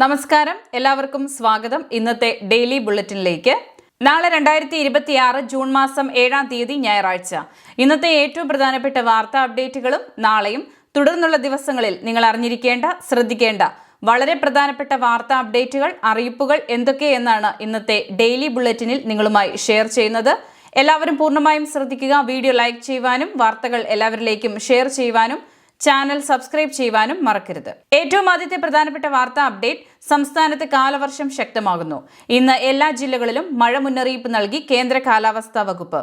നമസ്കാരം, എല്ലാവർക്കും സ്വാഗതം. ഇന്നത്തെ ഡെയിലി ബുള്ളറ്റിനിലേക്ക്. നാളെ 2026 ജൂൺ മാസം 7-ാം തീയതി ഞായറാഴ്ച. ഇന്നത്തെ ഏറ്റവും പ്രധാനപ്പെട്ട വാർത്താ അപ്ഡേറ്റുകളും നാളെയും തുടർന്നുള്ള ദിവസങ്ങളിൽ നിങ്ങൾ അറിഞ്ഞിരിക്കേണ്ട, ശ്രദ്ധിക്കേണ്ട വളരെ പ്രധാനപ്പെട്ട വാർത്താ അപ്ഡേറ്റുകൾ, അറിയിപ്പുകൾ എന്തൊക്കെയെന്നാണ് ഇന്നത്തെ ഡെയിലി ബുള്ളറ്റിനിൽ നിങ്ങളുമായി ഷെയർ ചെയ്യുന്നത്. എല്ലാവരും പൂർണ്ണമായും ശ്രദ്ധിക്കുക. വീഡിയോ ലൈക്ക് ചെയ്യുവാനും വാർത്തകൾ എല്ലാവരിലേക്കും ഷെയർ ചെയ്യുവാനും ചാനൽ സബ്സ്ക്രൈബ് ചെയ്യുവാനും മറക്കരുത്. ഏറ്റവും ആദ്യത്തെ പ്രധാനപ്പെട്ട വാർത്താ അപ്ഡേറ്റ്: സംസ്ഥാനത്ത് കാലവർഷം ശക്തമാകുന്നു. ഇന്ന് എല്ലാ ജില്ലകളിലും മഴ മുന്നറിയിപ്പ് നൽകി കേന്ദ്ര കാലാവസ്ഥാ വകുപ്പ്.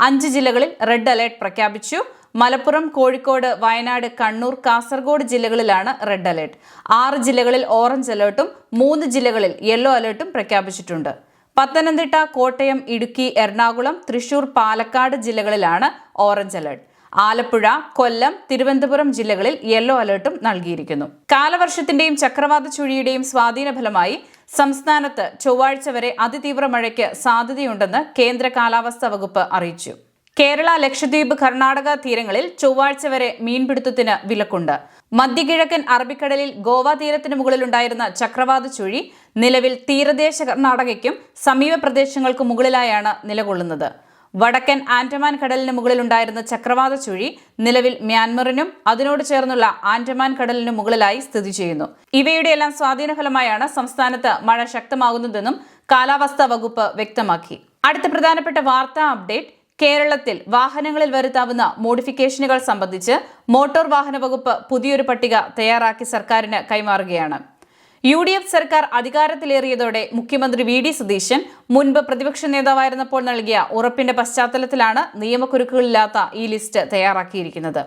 5 ജില്ലകളിൽ റെഡ് അലർട്ട് പ്രഖ്യാപിച്ചു. മലപ്പുറം, കോഴിക്കോട്, വയനാട്, കണ്ണൂർ, കാസർഗോഡ് ജില്ലകളിലാണ് റെഡ് അലർട്ട്. 6 ജില്ലകളിൽ ഓറഞ്ച് അലർട്ടും 3 ജില്ലകളിൽ യെല്ലോ അലർട്ടും പ്രഖ്യാപിച്ചിട്ടുണ്ട്. പത്തനംതിട്ട, കോട്ടയം, ഇടുക്കി, എറണാകുളം, തൃശൂർ, പാലക്കാട് ജില്ലകളിലാണ് ഓറഞ്ച് അലർട്ട്. ആലപ്പുഴ, കൊല്ലം, തിരുവനന്തപുരം ജില്ലകളിൽ യെല്ലോ അലർട്ടും നൽകിയിരിക്കുന്നു. കാലവർഷത്തിന്റെയും ചക്രവാത ചുഴിയുടെയും സ്വാധീന ഫലമായി സംസ്ഥാനത്ത് ചൊവ്വാഴ്ച വരെ അതിതീവ്ര മഴയ്ക്ക് സാധ്യതയുണ്ടെന്ന് കേന്ദ്ര കാലാവസ്ഥാ വകുപ്പ് അറിയിച്ചു. കേരള, ലക്ഷദ്വീപ്, കർണാടക തീരങ്ങളിൽ ചൊവ്വാഴ്ച വരെ മീൻപിടുത്തത്തിന് വിലക്കുണ്ട്. മധ്യകിഴക്കൻ അറബിക്കടലിൽ ഗോവ തീരത്തിന് മുകളിലുണ്ടായിരുന്ന ചക്രവാത ചുഴി നിലവിൽ തീരദേശ കർണാടകയ്ക്കും സമീപ പ്രദേശങ്ങൾക്ക് മുകളിലായാണ് നിലകൊള്ളുന്നത്. വടക്കൻ ആൻഡമാൻ കടലിന് മുകളിലുണ്ടായിരുന്ന ചക്രവാത ചുഴി നിലവിൽ മ്യാൻമറിനും അതിനോട് ചേർന്നുള്ള ആൻഡമാൻ കടലിന് മുകളിലായി സ്ഥിതി ചെയ്യുന്നു. ഇവയുടെയെല്ലാം സ്വാധീന ഫലമായാണ് സംസ്ഥാനത്ത് മഴ ശക്തമാകുന്നതെന്നും കാലാവസ്ഥാ വകുപ്പ് വ്യക്തമാക്കി. അടുത്ത പ്രധാനപ്പെട്ട വാർത്താ അപ്ഡേറ്റ്: കേരളത്തിൽ വാഹനങ്ങളിൽ വരുത്താവുന്ന മോഡിഫിക്കേഷനുകൾ സംബന്ധിച്ച് മോട്ടോർ വാഹന വകുപ്പ് പുതിയൊരു പട്ടിക തയ്യാറാക്കി സർക്കാരിന് കൈമാറുകയാണ്. UDF സർക്കാർ അധികാരത്തിലേറിയതോടെ മുഖ്യമന്ത്രി VD സതീശൻ മുൻപ് പ്രതിപക്ഷ നേതാവായിരുന്നപ്പോൾ നൽകിയ ഉറപ്പിന്റെ പശ്ചാത്തലത്തിലാണ് നിയമക്കുരുക്കുകളില്ലാത്ത ഈ ലിസ്റ്റ് തയ്യാറാക്കിയിരിക്കുന്നത്.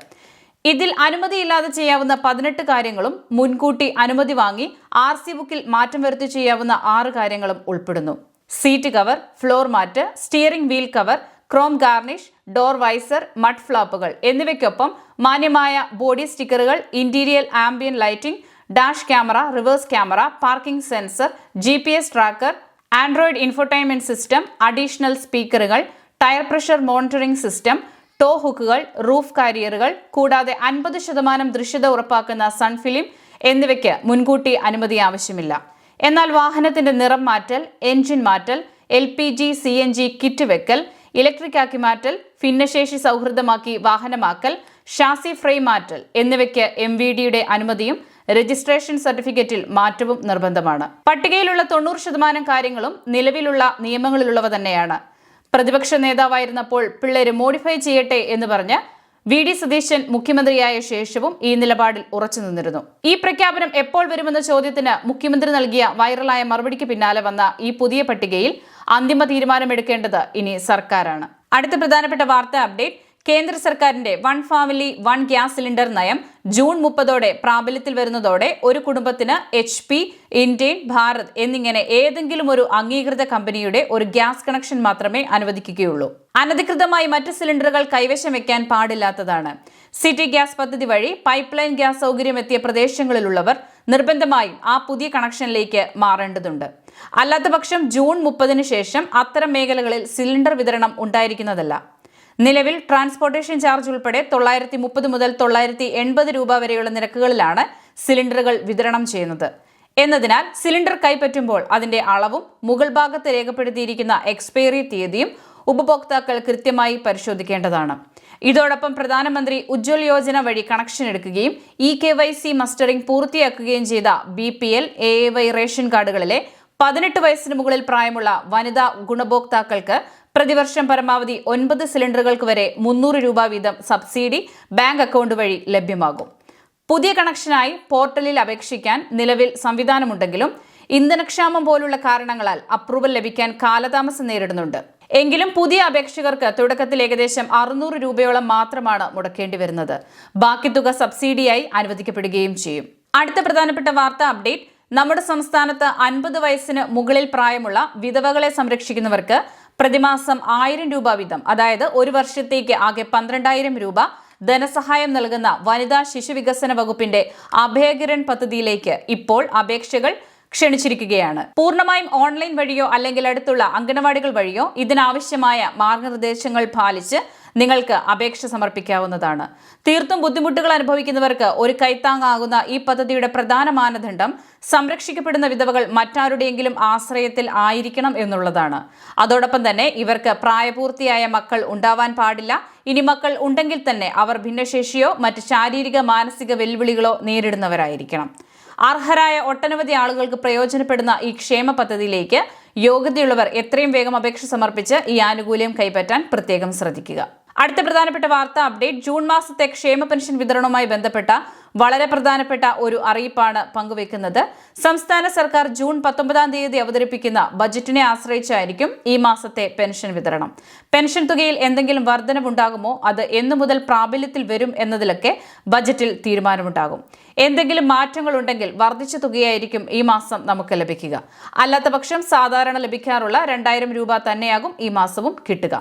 ഇതിൽ അനുമതിയില്ലാതെ ചെയ്യാവുന്ന 18 കാര്യങ്ങളും മുൻകൂട്ടി അനുമതി വാങ്ങി RC ബുക്കിൽ മാറ്റം വരുത്തി ചെയ്യാവുന്ന 6 കാര്യങ്ങളും ഉൾപ്പെടുന്നു. Seat cover, floor mat, steering wheel cover, chrome garnish, door visor, mud ഫ്ലാപ്പുകൾ എന്നിവയ്ക്കൊപ്പം മാന്യമായ ബോഡി സ്റ്റിക്കറുകൾ, interior ambient lighting, dash camera, reverse camera, parking sensor, GPS tracker, Android infotainment system, additional സ്പീക്കറുകൾ, tyre pressure monitoring system, tow ഹുക്കുകൾ, roof കാരിയറുകൾ കൂടാതെ 50% ദൃശ്യത ഉറപ്പാക്കുന്ന sun film എന്നിവയ്ക്ക് മുൻകൂട്ടി അനുമതി ആവശ്യമില്ല. എന്നാൽ വാഹനത്തിന്റെ നിറം മാറ്റൽ, എൻജിൻ മാറ്റൽ, LPG CNG കിറ്റ് വെക്കൽ, ഇലക്ട്രിക് ആക്കി മാറ്റൽ, ഭിന്നശേഷി സൗഹൃദമാക്കി വാഹനമാക്കൽ, ഷാസി ഫ്രെയിം മാറ്റൽ എന്നിവയ്ക്ക് MVDയുടെ അനുമതിയും രജിസ്ട്രേഷൻ സർട്ടിഫിക്കറ്റിൽ മാറ്റവും നിർബന്ധമാണ്. പട്ടികയിലുള്ള 90% കാര്യങ്ങളും നിലവിലുള്ള നിയമങ്ങളിലുള്ളവ തന്നെയാണ്. പ്രതിപക്ഷ നേതാവായിരുന്നപ്പോൾ പിള്ളേര് മോഡിഫൈ ചെയ്യട്ടെ എന്ന് പറഞ്ഞ് VD സതീശൻ മുഖ്യമന്ത്രിയായ ശേഷവും ഈ നിലപാടിൽ ഉറച്ചു നിന്നിരുന്നു. ഈ പ്രഖ്യാപനം എപ്പോൾ വരുമെന്ന ചോദ്യത്തിന് മുഖ്യമന്ത്രി നൽകിയ വൈറലായ മറുപടിക്ക് പിന്നാലെ വന്ന ഈ പുതിയ പട്ടികയിൽ അന്തിമ തീരുമാനമെടുക്കേണ്ടത് ഇനി സർക്കാരാണ്. അടുത്ത പ്രധാനപ്പെട്ട വാർത്താ അപ്ഡേറ്റ്: കേന്ദ്ര സർക്കാരിന്റെ 1 ഫാമിലി 1 ഗ്യാസ് സിലിണ്ടർ നയം ജൂൺ 30 പ്രാബല്യത്തിൽ വരുന്നതോടെ ഒരു കുടുംബത്തിന് HP, ഇന്ത്യൻ, ഭാരത് എന്നിങ്ങനെ ഏതെങ്കിലും ഒരു അംഗീകൃത കമ്പനിയുടെ ഒരു ഗ്യാസ് കണക്ഷൻ മാത്രമേ അനുവദിക്കുകയുള്ളൂ. അനധികൃതമായി മറ്റ് സിലിണ്ടറുകൾ കൈവശം വെക്കാൻ പാടില്ലാത്തതാണ്. സിറ്റി ഗ്യാസ് പദ്ധതി വഴി പൈപ്പ് ലൈൻ ഗ്യാസ് സൗകര്യം എത്തിയ പ്രദേശങ്ങളിലുള്ളവർ നിർബന്ധമായും ആ പുതിയ കണക്ഷനിലേക്ക് മാറേണ്ടതുണ്ട്. അല്ലാത്തപക്ഷം ജൂൺ 30 ശേഷം അത്തരം മേഖലകളിൽ സിലിണ്ടർ വിതരണം ഉണ്ടായിരിക്കുന്നതല്ല. നിലവിൽ ട്രാൻസ്പോർട്ടേഷൻ ചാർജ് ഉൾപ്പെടെ 930 മുതൽ 980 രൂപ വരെയുള്ള നിരക്കുകളിലാണ് സിലിണ്ടറുകൾ വിതരണം ചെയ്യുന്നത്. എന്നതിനാൽ സിലിണ്ടർ കൈപ്പറ്റുമ്പോൾ അതിന്റെ അളവും മുകൾ ഭാഗത്ത് രേഖപ്പെടുത്തിയിരിക്കുന്ന എക്സ്പയറി തീയതിയും ഉപഭോക്താക്കൾ കൃത്യമായി പരിശോധിക്കേണ്ടതാണ്. ഇതോടൊപ്പം പ്രധാനമന്ത്രി ഉജ്ജ്വൽ യോജന വഴി കണക്ഷൻ എടുക്കുകയും EKYC മസ്റ്ററിംഗ് പൂർത്തിയാക്കുകയും ചെയ്ത BPL, AAY റേഷൻ കാർഡുകളിലെ 18 വയസ്സിന് മുകളിൽ പ്രായമുള്ള വനിതാ ഗുണഭോക്താക്കൾക്ക് പ്രതിവർഷം പരമാവധി 9 സിലിണ്ടറുകൾക്ക് വരെ 300 രൂപ വീതം സബ്സിഡി ബാങ്ക് അക്കൗണ്ട് വഴി ലഭ്യമാകും. പുതിയ കണക്ഷനായി പോർട്ടലിൽ അപേക്ഷിക്കാൻ നിലവിൽ സംവിധാനമുണ്ടെങ്കിലും ഇന്ധനക്ഷാമം പോലുള്ള കാരണങ്ങളാൽ അപ്രൂവൽ ലഭിക്കാൻ കാലതാമസം നേരിടുന്നുണ്ട്. എങ്കിലും പുതിയ അപേക്ഷകർക്ക് തുടക്കത്തിൽ ഏകദേശം 600 രൂപയോളം മാത്രമാണ് മുടക്കേണ്ടി വരുന്നത്. ബാക്കി തുക സബ്സിഡിയായി അനുവദിക്കപ്പെടുകയും ചെയ്യും. അടുത്ത പ്രധാനപ്പെട്ട വാർത്താ അപ്ഡേറ്റ്: നമ്മുടെ സംസ്ഥാനത്ത് 50 വയസ്സിന് മുകളിൽ പ്രായമുള്ള വിധവകളെ സംരക്ഷിക്കുന്നവർക്ക് പ്രതിമാസം 1000 രൂപ വീതം, അതായത് ഒരു വർഷത്തേക്ക് ആകെ 12000 രൂപ ധനസഹായം നൽകുന്ന വനിതാ ശിശു വികസന വകുപ്പിന്റെ അഭയകിരൺ പദ്ധതിയിലേക്ക് ഇപ്പോൾ അപേക്ഷകൾ ക്ഷണിച്ചിരിക്കുകയാണ്. പൂർണ്ണമായും ഓൺലൈൻ വഴിയോ അല്ലെങ്കിൽ അടുത്തുള്ള അംഗനവാടികൾ വഴിയോ ഇതിനാവശ്യമായ മാർഗനിർദ്ദേശങ്ങൾ പാലിച്ച് നിങ്ങൾക്ക് അപേക്ഷ സമർപ്പിക്കാവുന്നതാണ്. തീർത്തും ബുദ്ധിമുട്ടുകൾ അനുഭവിക്കുന്നവർക്ക് ഒരു കൈത്താങ്ങാകുന്ന ഈ പദ്ധതിയുടെ പ്രധാന മാനദണ്ഡം സംരക്ഷിക്കപ്പെടുന്ന വിധവകൾ മറ്റാരുടെയെങ്കിലും ആശ്രയത്തിൽ ആയിരിക്കണം എന്നുള്ളതാണ്. അതോടൊപ്പം തന്നെ ഇവർക്ക് പ്രായപൂർത്തിയായ മക്കൾ ഉണ്ടാവാൻ പാടില്ല. ഇനി മക്കൾ ഉണ്ടെങ്കിൽ തന്നെ അവർ ഭിന്നശേഷിയോ മറ്റ് ശാരീരിക മാനസിക വെല്ലുവിളികളോ നേരിടുന്നവരായിരിക്കണം. അർഹരായ ഒട്ടനവധി ആളുകൾക്ക് പ്രയോജനപ്പെടുന്ന ഈ ക്ഷേമ പദ്ധതിയിലേക്ക് യോഗ്യതയുള്ളവർ എത്രയും വേഗം അപേക്ഷ സമർപ്പിച്ച് ഈ ആനുകൂല്യം കൈപ്പറ്റാൻ പ്രത്യേകം ശ്രദ്ധിക്കുക. അടുത്ത പ്രധാനപ്പെട്ട വാർത്താ അപ്ഡേറ്റ് ജൂൺ മാസത്തെ ക്ഷേമ പെൻഷൻ വിതരണവുമായി ബന്ധപ്പെട്ട വളരെ പ്രധാനപ്പെട്ട ഒരു അറിയിപ്പാണ് പങ്കുവെക്കുന്നത്. സംസ്ഥാന സർക്കാർ ജൂൺ 19 തീയതി അവതരിപ്പിക്കുന്ന ബജറ്റിനെ ആശ്രയിച്ചായിരിക്കും ഈ മാസത്തെ പെൻഷൻ വിതരണം. പെൻഷൻ തുകയിൽ എന്തെങ്കിലും വർധനവുണ്ടാകുമോ, അത് എന്നു മുതൽ പ്രാബല്യത്തിൽ വരും എന്നതിലൊക്കെ ബജറ്റിൽ തീരുമാനമുണ്ടാകും. എന്തെങ്കിലും മാറ്റങ്ങളുണ്ടെങ്കിൽ വർദ്ധിച്ച തുകയായിരിക്കും ഈ മാസം നമുക്ക് ലഭിക്കുക. അല്ലാത്തപക്ഷം സാധാരണ ലഭിക്കാറുള്ള 2000 രൂപ തന്നെയാകും ഈ മാസവും കിട്ടുക.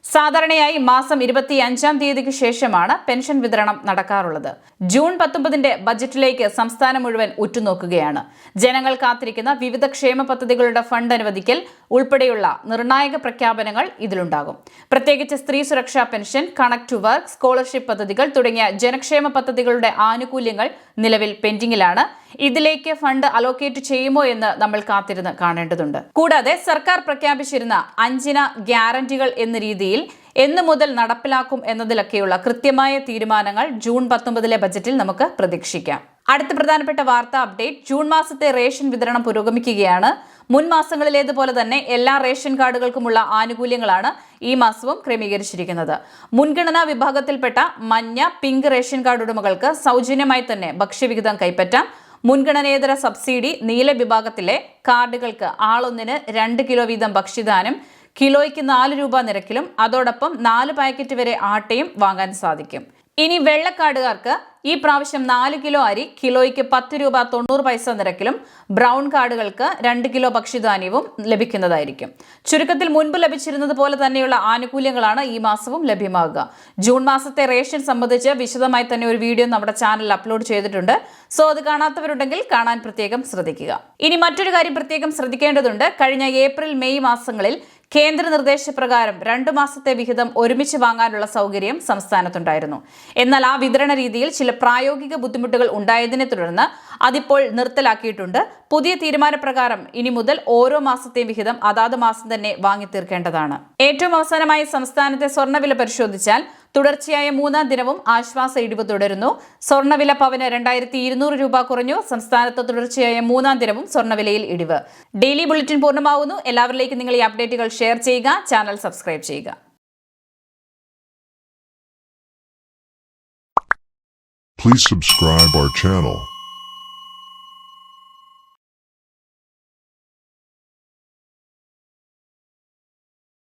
സാധാരണയായി മാസം 25 തീയതിക്ക് ശേഷമാണ് പെൻഷൻ വിതരണം നടക്കാറുള്ളത്. ജൂൺ 19 ബജറ്റിലേക്ക് സംസ്ഥാനം മുഴുവൻ ഉറ്റുനോക്കുകയാണ്. ജനങ്ങൾ കാത്തിരിക്കുന്ന വിവിധ ക്ഷേമ പദ്ധതികളുടെ ഫണ്ട് അനുവദിക്കൽ ഉൾപ്പെടെയുള്ള നിർണായക പ്രഖ്യാപനങ്ങൾ ഇതിലുണ്ടാകും. പ്രത്യേകിച്ച് സ്ത്രീ സുരക്ഷാ pension, connect to work, scholarship പദ്ധതികൾ തുടങ്ങിയ ജനക്ഷേമ പദ്ധതികളുടെ ആനുകൂല്യങ്ങൾ നിലവിൽ പെൻഡിങ്ങിലാണ്. ഇതിലേക്ക് ഫണ്ട് അലോക്കേറ്റ് ചെയ്യുമോ എന്ന് നമ്മൾ കാത്തിരുന്ന് കാണേണ്ടതുണ്ട്. കൂടാതെ സർക്കാർ പ്രഖ്യാപിച്ചിരുന്ന 5 ഗ്യാരണ്ടികൾ എന്ന രീതിയിൽ എന്നു മുതൽ നടപ്പിലാക്കും എന്നതിലൊക്കെയുള്ള കൃത്യമായ തീരുമാനങ്ങൾ ജൂൺ 19 ബജറ്റിൽ നമുക്ക് പ്രതീക്ഷിക്കാം. അടുത്ത പ്രധാനപ്പെട്ട വാർത്താ അപ്ഡേറ്റ് ജൂൺ മാസത്തെ റേഷൻ വിതരണം പുരോഗമിക്കുകയാണ്. മുൻ മാസങ്ങളിലേതുപോലെ തന്നെ എല്ലാ റേഷൻ കാർഡുകൾക്കുമുള്ള ആനുകൂല്യങ്ങളാണ് ഈ മാസവും ക്രമീകരിച്ചിരിക്കുന്നത്. മുൻഗണനാ വിഭാഗത്തിൽപ്പെട്ട മഞ്ഞ, പിങ്ക് റേഷൻ കാർഡ് ഉടമകൾക്ക് സൗജന്യമായി തന്നെ ഭക്ഷ്യവിഹിതം കൈപ്പറ്റാം. മുൻഗണനേതര സബ്സിഡി നീല വിഭാഗത്തിലെ കാർഡുകൾക്ക് ആളൊന്നിന് 2 കിലോ വീതം ഭക്ഷ്യധാനം കിലോയ്ക്ക് 4 രൂപ നിരക്കിലും അതോടൊപ്പം 4 പാക്കറ്റ് വരെ ആട്ടയും വാങ്ങാൻ സാധിക്കും. ഇനി വെള്ളക്കാർഡുകാർക്ക് ഈ പ്രാവശ്യം 4 കിലോ അരി കിലോയ്ക്ക് 10 രൂപ 90 പൈസ നിരക്കിലും ബ്രൗൺ കാർഡുകൾക്ക് 2 കിലോ ഭക്ഷ്യധാന്യവും ലഭിക്കുന്നതായിരിക്കും. ചുരുക്കത്തിൽ മുൻപ് ലഭിച്ചിരുന്നത് പോലെ തന്നെയുള്ള ആനുകൂല്യങ്ങളാണ് ഈ മാസവും ലഭ്യമാകുക. ജൂൺ മാസത്തെ റേഷൻ സംബന്ധിച്ച് വിശദമായി തന്നെ ഒരു വീഡിയോ നമ്മുടെ ചാനലിൽ അപ്ലോഡ് ചെയ്തിട്ടുണ്ട്. സോ അത് കാണാത്തവരുണ്ടെങ്കിൽ കാണാൻ പ്രത്യേകം ശ്രദ്ധിക്കുക. ഇനി മറ്റൊരു കാര്യം പ്രത്യേകം ശ്രദ്ധിക്കേണ്ടതുണ്ട്. കഴിഞ്ഞ ഏപ്രിൽ, മെയ് മാസങ്ങളിൽ കേന്ദ്ര നിർദ്ദേശപ്രകാരം 2 മാസത്തെ വിഹിതം ഒരുമിച്ച് വാങ്ങാനുള്ള സൗകര്യം സംസ്ഥാനത്തുണ്ടായിരുന്നു. എന്നാൽ ആ വിതരണ രീതിയിൽ ചില പ്രായോഗിക ബുദ്ധിമുട്ടുകൾ ഉണ്ടായതിനെ തുടർന്ന് അതിപ്പോൾ നിർത്തലാക്കിയിട്ടുണ്ട്. പുതിയ തീരുമാനപ്രകാരം ഇനി മുതൽ ഓരോ മാസത്തെയും വിഹിതം അതാത് മാസം തന്നെ വാങ്ങിത്തീർക്കേണ്ടതാണ്. ഏറ്റവും അവസാനമായി സംസ്ഥാനത്തെ സ്വർണ്ണവില പരിശോധിച്ചാൽ തുടർച്ചയായ 3-ാം ദിനവും ആശ്വാസ ഇടിവ് തുടരുന്നു. സ്വർണ്ണവില പവന് 2200 രൂപ കുറഞ്ഞു. സംസ്ഥാനത്ത് തുടർച്ചയായ 3-ാം ദിനവും സ്വർണ്ണവിലയിൽ ഇടിവ്. ഡെയിലി ബുള്ളറ്റിൻ പൂർണ്ണമാവുന്നു. എല്ലാവരിലേക്കും നിങ്ങൾ ഈ അപ്ഡേറ്റുകൾ ഷെയർ ചെയ്യുക, ചാനൽ സബ്സ്ക്രൈബ് ചെയ്യുക. Please subscribe our channel.